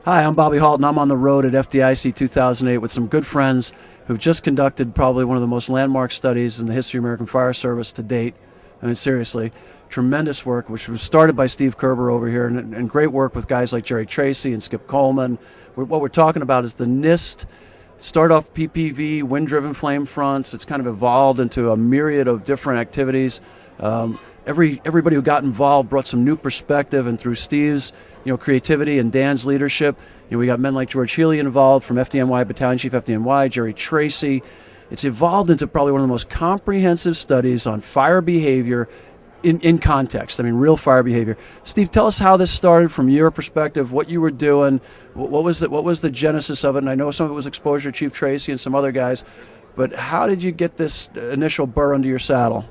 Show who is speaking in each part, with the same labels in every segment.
Speaker 1: Hi, I'm Bobby Halton. I'm on the road at FDIC 2008 with some good friends who've just conducted probably one of the most landmark studies in the history of American Fire Service to date. I mean, seriously, tremendous work, which was started by Steve Kerber over here, and great work with guys like Jerry Tracy and Skip Coleman. What we're talking about is the NIST start off PPV, wind-driven flame fronts. It's kind of evolved into a myriad of different activities. Everybody who got involved brought some new perspective, and through Steve's creativity and Dan's leadership, we got men like George Healy involved from FDNY, Battalion Chief FDNY, Jerry Tracy. It's evolved into probably one of the most comprehensive studies on fire behavior in context. I mean, real fire behavior. Steve, tell us how this started from your perspective, what you were doing, what was the genesis of it? And I know some of it was exposure to Chief Tracy and some other guys, but how did you get this initial burr under your saddle?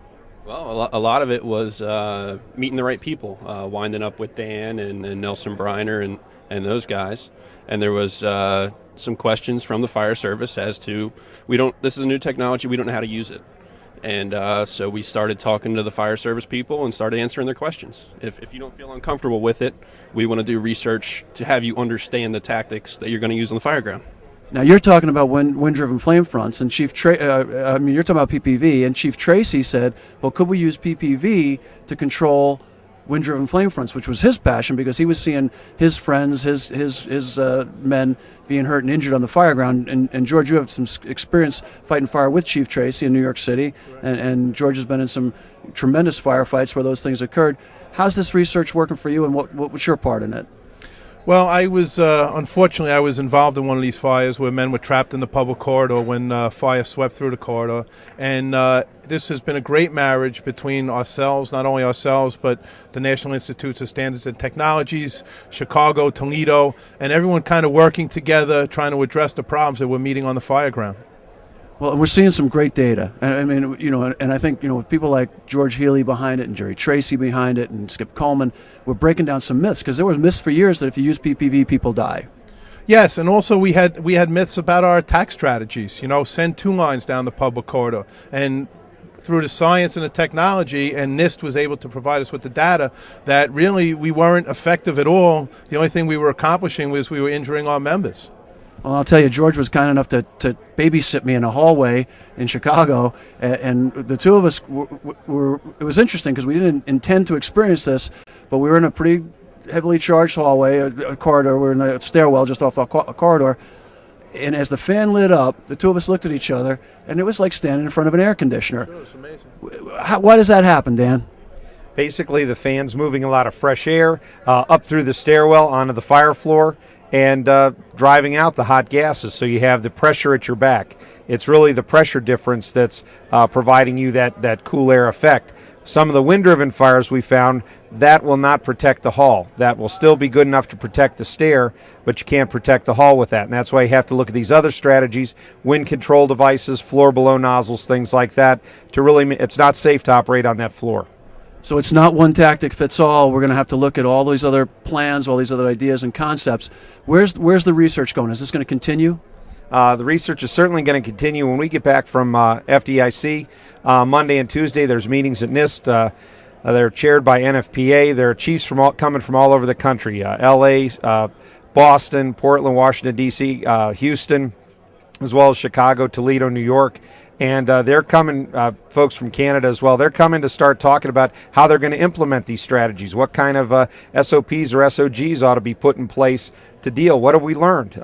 Speaker 2: Well, a lot of it was meeting the right people, winding up with Dan and Nelson Briner and those guys. And there was some questions from the fire service as to, this is a new technology, we don't know how to use it. And so we started talking to the fire service people and started answering their questions. If you don't feel uncomfortable with it, we want to do research to have you understand the tactics that you're going to use on the fire ground.
Speaker 1: Now you're talking about wind-driven flame fronts, and you're talking about PPV, and Chief Tracy said, well, could we use PPV to control wind-driven flame fronts, which was his passion because he was seeing his friends, his men being hurt and injured on the fire ground. And George, you have some experience fighting fire with Chief Tracy in New York City, and George has been in some tremendous firefights where those things occurred. How's this research working for you, and what was your part in it?
Speaker 3: Well, I was, unfortunately, I was involved in one of these fires where men were trapped in the public corridor when fire swept through the corridor. And this has been a great marriage between ourselves, not only ourselves, but the National Institutes of Standards and Technologies, Chicago, Toledo, and everyone kind of working together, trying to address the problems that we're meeting on the fire ground.
Speaker 1: Well, and we're seeing some great data. I mean, and I think, with people like George Healy behind it and Jerry Tracy behind it and Skip Coleman, we're breaking down some myths, because there was myths for years that if you use PPV, people die.
Speaker 3: Yes, and also we had myths about our attack strategies. Send 2 lines down the public corridor. And through the science and the technology, and NIST was able to provide us with the data, that really we weren't effective at all. The only thing we were accomplishing was we were injuring our members.
Speaker 1: Well, I'll tell you, George was kind enough to babysit me in a hallway in Chicago, and the two of us it was interesting because we didn't intend to experience this, but we were in a pretty heavily charged hallway, a corridor. We were in a stairwell just off the corridor, and as the fan lit up, the two of us looked at each other, and it was like standing in front of an air conditioner.
Speaker 3: Sure, it's amazing.
Speaker 1: Why does that happen, Dan?
Speaker 4: Basically, the fan's moving a lot of fresh air up through the stairwell onto the fire floor, and driving out the hot gases, so you have the pressure at your back. It's really the pressure difference that's providing you that cool air effect. Some of the wind-driven fires we found, that will not protect the hull. That will still be good enough to protect the stair, but you can't protect the hull with that. And that's why you have to look at these other strategies, wind control devices, floor below nozzles, things like that, to really, it's not safe to operate on that floor.
Speaker 1: So it's not one tactic fits all. We're going to have to look at all these other plans, all these other ideas and concepts. Where's the research going? Is this going to continue?
Speaker 4: The research is certainly going to continue. When we get back from FDIC Monday and Tuesday, there's meetings at NIST. They're chaired by NFPA. There are chiefs coming from all over the country, L.A., Boston, Portland, Washington, D.C., Houston, as well as Chicago, Toledo, New York. And they're coming, folks from Canada as well. They're coming to start talking about how they're going to implement these strategies. What kind of SOPs or SOGs ought to be put in place to deal? What have we learned?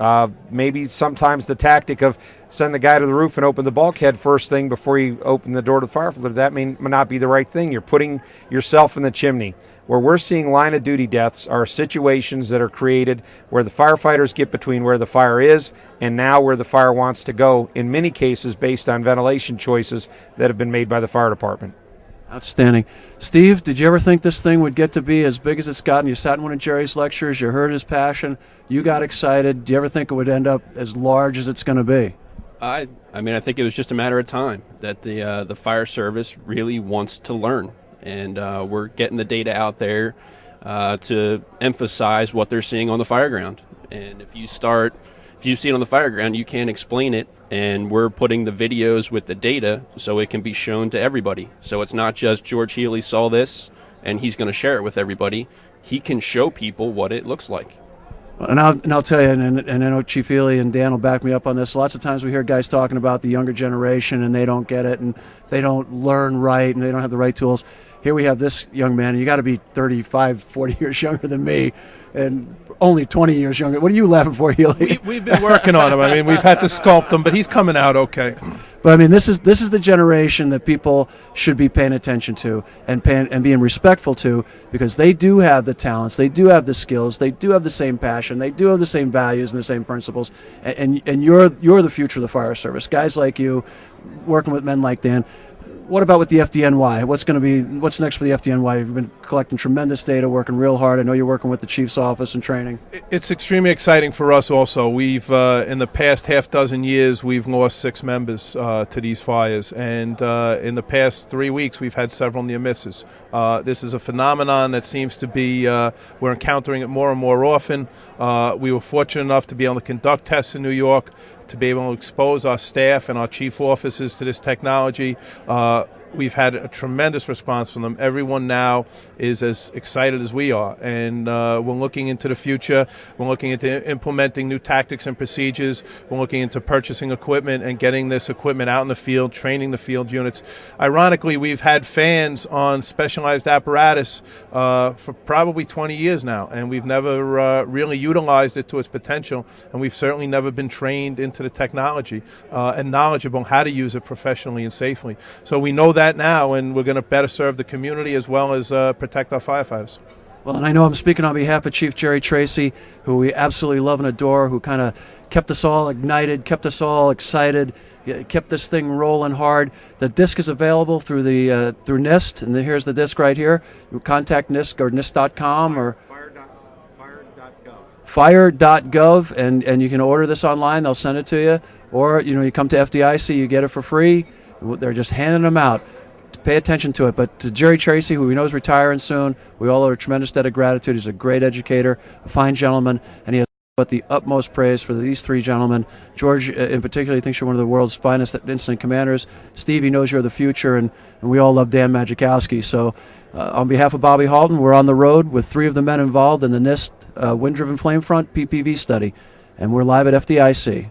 Speaker 4: Maybe sometimes the tactic of send the guy to the roof and open the bulkhead first thing before you open the door to the fire floor, that may not be the right thing. You're putting yourself in the chimney. Where we're seeing line of duty deaths are situations that are created where the firefighters get between where the fire is and now where the fire wants to go, in many cases based on ventilation choices that have been made by the fire department.
Speaker 1: Outstanding. Steve, did you ever think this thing would get to be as big as it's gotten? You sat in one of Jerry's lectures, you heard his passion, you got excited. Do you ever think it would end up as large as it's going to be?
Speaker 2: I mean, I think it was just a matter of time that the fire service really wants to learn. And we're getting the data out there to emphasize what they're seeing on the fire ground. And if you see it on the fire ground, you can't explain it. And we're putting the videos with the data so it can be shown to everybody. So it's not just George Healy saw this and he's going to share it with everybody. He can show people what it looks like.
Speaker 1: And I'll tell you, and I know Chief Ely and Dan will back me up on this. Lots of times we hear guys talking about the younger generation and they don't get it and they don't learn right and they don't have the right tools. Here we have this young man, and you got to be 35, 40 years younger than me, and only 20 years younger. What are you laughing for, Healy?
Speaker 3: We've been working on him. I mean, we've had to sculpt him, but he's coming out okay.
Speaker 1: But I mean, this is the generation that people should be paying attention to and being respectful to, because they do have the talents, they do have the skills, they do have the same passion, they do have the same values and the same principles, and you're the future of the fire service. Guys like you, working with men like Dan. What about with the FDNY? What's next for the FDNY? You've been collecting tremendous data, working real hard. I know you're working with the chief's office and training.
Speaker 3: It's extremely exciting for us also. We've, in the past half dozen years, we've lost 6 members to these fires. And in the past 3 weeks, we've had several near misses. This is a phenomenon that seems to be, we're encountering it more and more often. We were fortunate enough to be able to conduct tests in New York, to be able to expose our staff and our chief officers to this technology. We've had a tremendous response from them. Everyone now is as excited as we are, and we're looking into the future. We're looking into implementing new tactics and procedures. We're looking into purchasing equipment and getting this equipment out in the field, training the field units. Ironically, we've had fans on specialized apparatus for probably 20 years now, and we've never really utilized it to its potential, and we've certainly never been trained into the technology and knowledgeable how to use it professionally and safely. So we know that now, and we're going to better serve the community as well as protect our firefighters.
Speaker 1: Well, and I know I'm speaking on behalf of Chief Jerry Tracy, who we absolutely love and adore, who kind of kept us all ignited, kept us all excited, kept this thing rolling hard. The disc is available through the through NIST, and here's the disc right here. You contact NIST or NIST.com or fire.gov, and you can order this online. They'll send it to you, or you come to FDIC, you get it for free. They're just handing them out. Pay attention to it. But to Jerry Tracy, who we know is retiring soon, we all owe a tremendous debt of gratitude. He's a great educator, a fine gentleman, and he has but the utmost praise for these 3 gentlemen. George, in particular, he thinks you're one of the world's finest incident commanders. Steve, he knows you're the future, and we all love Dan Majikowski. So on behalf of Bobby Halton, we're on the road with 3 of the men involved in the NIST Wind-Driven Flame Front PPV study, and we're live at FDIC.